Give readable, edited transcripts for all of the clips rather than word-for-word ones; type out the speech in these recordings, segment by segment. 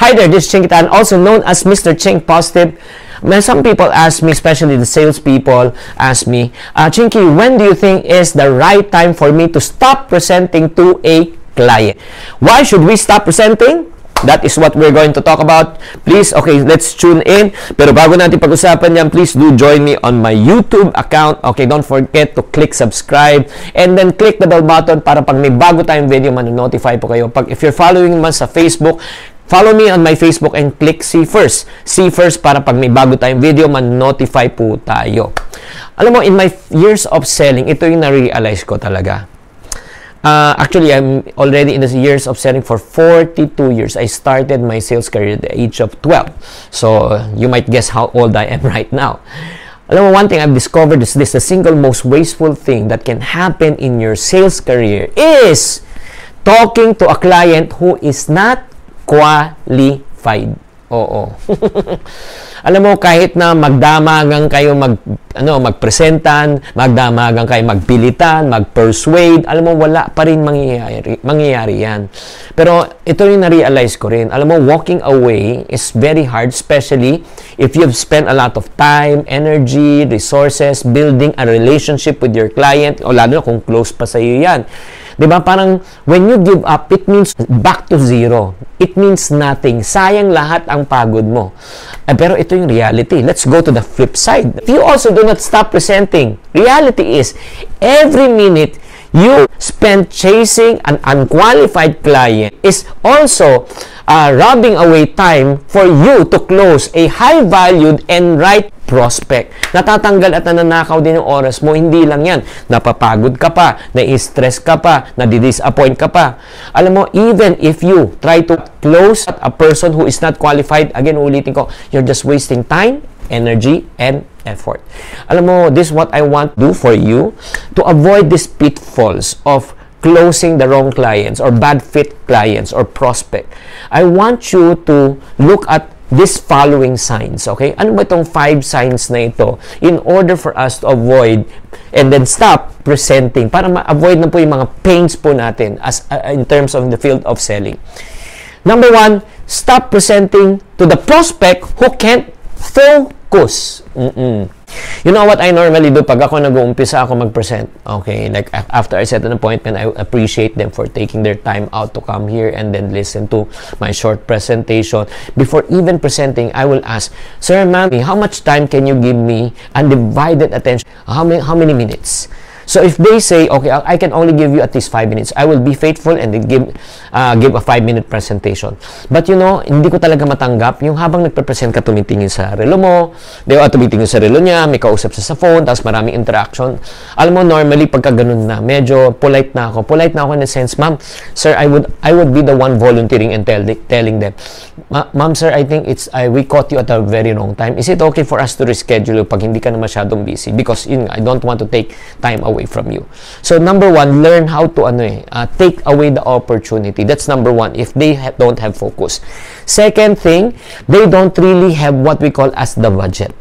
Hi there, this is Chinkee Tan, also known as Mr. Chink Positive. Some people ask me, especially the salespeople, ask me, Chinkee, when do you think is the right time for me to stop presenting to a client? Why should we stop presenting? That is what we're going to talk about. Please, okay, let's tune in. Pero bago natin pag-usapan yan, please do join me on my YouTube account. Okay, don't forget to click subscribe and then click the bell button para pag may bago tayong video, manonotify po kayo. If you're following man sa Facebook, follow me on my Facebook and click see first. See first para pag may bago tayong video, man-notify po tayo. Alam mo, in my years of selling, ito yung na-realize ko talaga. Actually, I'm already in the years of selling for 42 years. I started my sales career at the age of 12. So, you might guess how old I am right now. Alam mo, one thing I've discovered is this, the single most wasteful thing that can happen in your sales career is talking to a client who is not qualified. Oo. Alam mo, kahit na magdamagan kayo magpresentan, magdamagan kayo magpilitan, magpersuade, alam mo, wala pa rin mangyayari yan. Pero ito yung na-realize ko rin. Alam mo, walking away is very hard, especially if you've spent a lot of time, energy, resources, building a relationship with your client, o lalo na kung close pa sa iyo yan. Diba? Parang, when you give up, it means back to zero. It means nothing. Sayang lahat ang pagod mo. Pero ito yung reality. Let's go to the flip side. If you also do not stop presenting, reality is, every minute you spend chasing an unqualified client is also robbing away time for you to close a high-valued and right prospect. Natatanggal at nananakaw din yung oras mo. Hindi lang yan. Napapagod ka pa, na-stress ka pa, nadidisappoint ka pa. Alam mo, even if you try to close a person who is not qualified, again, ulitin ko, you're just wasting time, energy, and effort. Alam mo, this is what I want to do for you to avoid these pitfalls of closing the wrong clients or bad fit clients or prospect. I want you to look at these following signs, okay? Ano ba itong 5 signs na ito in order for us to avoid and then stop presenting para ma-avoid na po yung mga pains po natin as in terms of the field of selling. Number 1, stop presenting to the prospect who can't focus. You know what I normally do pag ako nag-uumpisa ako mag-present? Okay, like after I set an appointment, I appreciate them for taking their time out to come here and then listen to my short presentation. Before even presenting, I will ask, Sir, ma'am, how much time can you give me undivided attention? How many minutes? So if they say, okay, I can only give you at least 5 minutes, I will be faithful and then give a 5-minute presentation. But you know, hindi ko talaga matanggap yung habang nagpe-present ka, tumitingin sa relo mo, tumitingin sa relo niya, may kausap sa phone, tapos maraming interaction. Alam mo, normally, pagka ganun na, medyo polite na ako. Polite na ako in the sense, ma'am, sir, I would be the one volunteering and telling them, ma'am, sir, I think we caught you at a very wrong time. Is it okay for us to reschedule pag hindi ka na masyadong busy? Because I don't want to take time away from you. So number 1, learn how to take away the opportunity. That's number 1 if they don't have focus. Second thing, they don't really have what we call as the budget.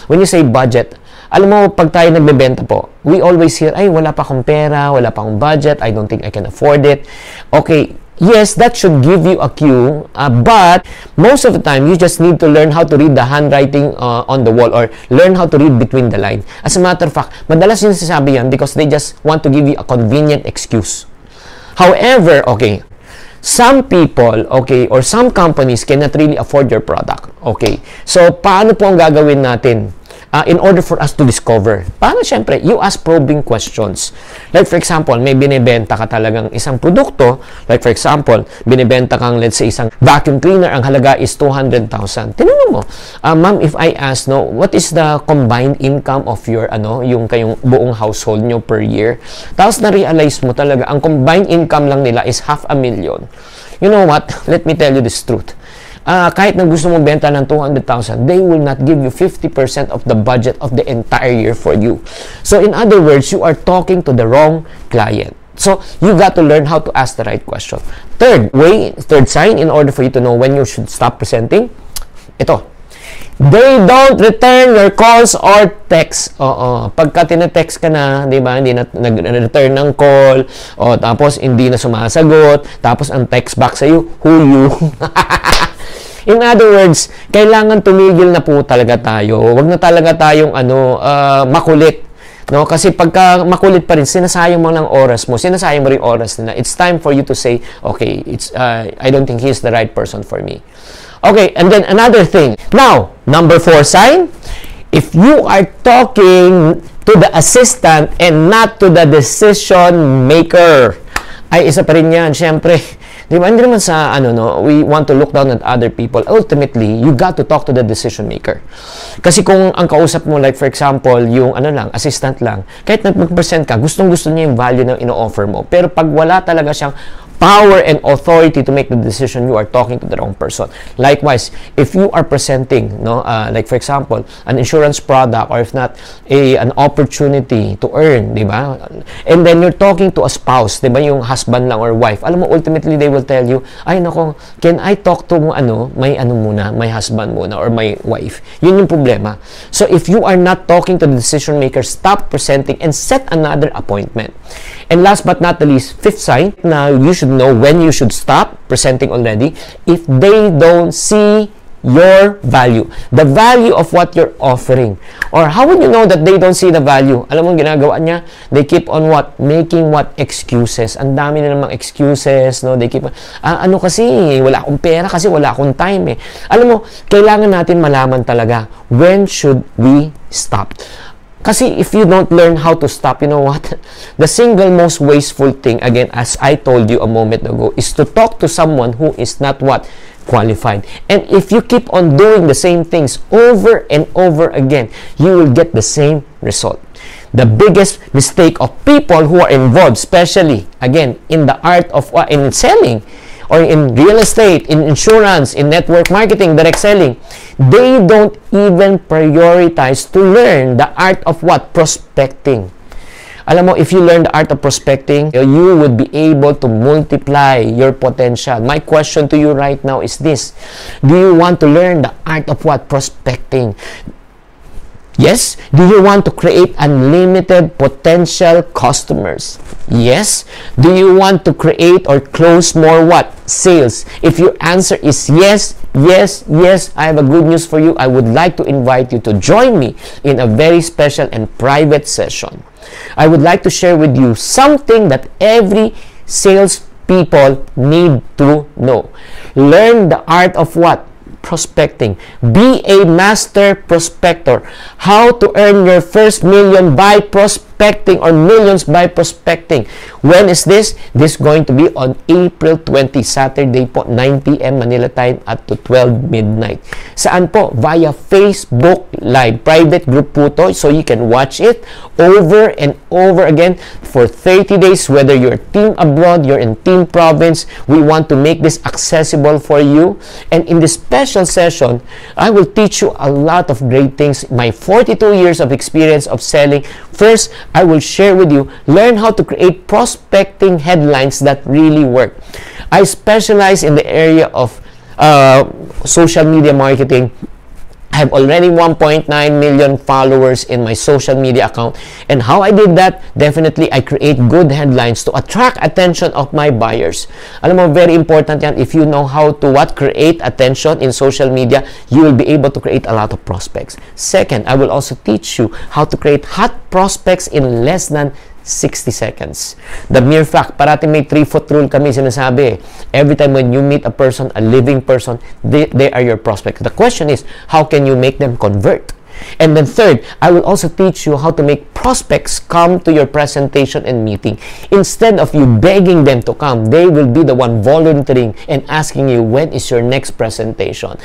When you say budget, alam mo, pag tayo nagbebenta po, we always hear, ay, wala pa akong pera, wala pa akong budget, I don't think I can afford it. Okay, yes, that should give you a cue, but most of the time, you just need to learn how to read the handwriting on the wall or learn how to read between the lines. As a matter of fact, madalas yung sasabi yan because they just want to give you a convenient excuse. However, okay, some people, okay, or some companies cannot really afford your product. Okay, so paano po ang gagawin natin? In order for us to discover. Paano? Siyempre, you ask probing questions. Like for example, may binibenta ka talagang isang produkto. Like for example, binibenta kang, let's say, isang vacuum cleaner. Ang halaga is 200,000. Tinanong mo, ma'am, if I ask, no, what is the combined income of your, yung kayong buong household nyo per year? Tapos na-realize mo talaga, ang combined income lang nila is 500,000. You know what? Let me tell you this truth. Kahit na gusto mo benta ng 200,000, they will not give you 50% of the budget of the entire year for you. So in other words, you are talking to the wrong client. So you got to learn how to ask the right question. Third sign in order for you to know when you should stop presenting, ito. They don't return your calls or texts. Pagka tina-text ka na, di ba, hindi na nag-return ng call, tapos hindi na sumasagot, tapos ang text back sa'yo, who you? In other words, kailangan tumigil na po talaga tayo. Huwag na talaga tayong makulit. No, kasi pagka makulit pa rin, sinasayang mo lang oras mo, sinasayang mo rin oras nila. It's time for you to say, okay, I don't think he's the right person for me. Okay, and then another thing. Now, number 4 sign, if you are talking to the assistant and not to the decision maker, ay isa pa rin yan, syempre. Di ba? Hindi naman sa, we want to look down at other people. Ultimately, you got to talk to the decision maker. Kasi kung ang kausap mo, like for example, yung assistant lang, kahit mag-present ka, gustong-gusto niya yung value na ino-offer mo. Pero pag wala talaga siyang power and authority to make the decision, you are talking to the wrong person. Likewise, if you are presenting, like for example, an insurance product, or if not, an opportunity to earn, di ba? And then you're talking to a spouse, di ba, yung husband lang or wife. Alam mo, ultimately, they will tell you, ay nako, can I talk to my husband muna, or my wife? Yun yung problema. So if you are not talking to the decision maker, stop presenting and set another appointment. And last but not the least, 5th sign, na you should know when you should stop presenting already, if they don't see your value, the value of what you're offering. Or how would you know that they don't see the value? Alam mo ginagawa niya, they keep on making excuses. Ang dami na namang excuses, no? They keep kasi wala akong pera, kasi wala akong time Alam mo, kailangan natin malaman talaga when should we stop. Kasi if you don't learn how to stop, you know what? The single most wasteful thing, again, as I told you a moment ago, is to talk to someone who is not qualified. And if you keep on doing the same things over and over again, you will get the same result. The biggest mistake of people who are involved, especially, again, in the art of in selling, or in real estate, in insurance, in network marketing, direct selling, they don't even prioritize to learn the art of prospecting. Alam mo, if you learn the art of prospecting, you would be able to multiply your potential. My question to you right now is this: do you want to learn the art of prospecting? Yes? Do you want to create unlimited potential customers? Yes? Do you want to create or close more sales? If your answer is yes, yes, yes, I have a good news for you. I would like to invite you to join me in a very special and private session. I would like to share with you something that every sales people need to know. Learn the art of prospecting. Be a master prospector. How to earn your first million by prospecting, or millions by prospecting. When is this? This is going to be on April 20, Saturday po, 9 p.m. Manila time at to 12 midnight. Saan po? Via Facebook Live. Private group po to, so you can watch it over and over again for 30 days, whether you're team abroad, you're in team province. We want to make this accessible for you. And in this special session, I will teach you a lot of great things. My 42 years of experience of selling. First, I will share with you, learn how to create prospecting headlines that really work. I specialize in the area of social media marketing. I have already 1.9 million followers in my social media account. And how I did that? Definitely, I create good headlines to attract attention of my buyers. Alam mo, very important yan. If you know how to create attention in social media, you will be able to create a lot of prospects. Second, I will also teach you how to create hot prospects in less than 60 seconds. The mere fact, parating may 3-foot rule kami sinasabi. Every time when you meet a person, a living person, they are your prospect. The question is, how can you make them convert? And then third, I will also teach you how to make prospects come to your presentation and meeting. Instead of you begging them to come, they will be the one volunteering and asking you, when is your next presentation?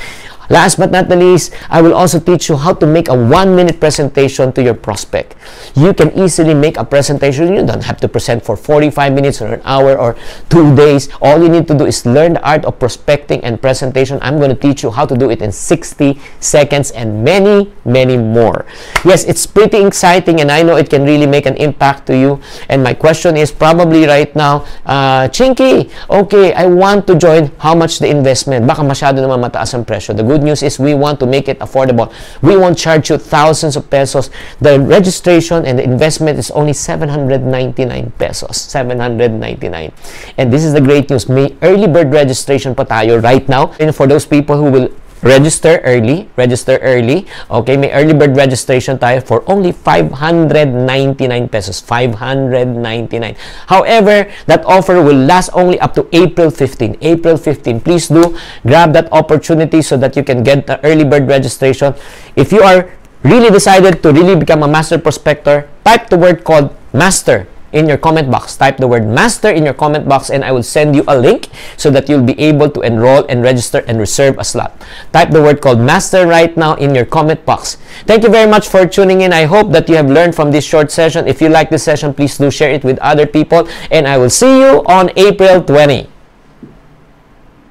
Last but not the least, I will also teach you how to make a 1-minute presentation to your prospect. You can easily make a presentation. You don't have to present for 45 minutes or an hour or 2 days. All you need to do is learn the art of prospecting and presentation. I'm going to teach you how to do it in 60 seconds and many, many more. Yes, it's pretty exciting and I know it can really make an impact to you. And my question is probably right now, Chinkee, okay, I want to join. How much the investment? Baka masyado naman mataas ang presyo. The good good news is we want to make it affordable. We won't charge you thousands of pesos. The registration and the investment is only 799 pesos. 799. And this is the great news. May early bird registration pa tayo right now. And for those people who will register early. Okay, may early bird registration tayo for only 599 pesos. 599. However, that offer will last only up to April 15. April 15. Please do grab that opportunity so that you can get the early bird registration. If you are really decided to really become a master prospector, type the word called master in your comment box. Type the word master in your comment box and I will send you a link so that you'll be able to enroll and register and reserve a slot. Type the word called master right now in your comment box. Thank you very much for tuning in. I hope that you have learned from this short session. If you like this session, please do share it with other people and I will see you on April 20.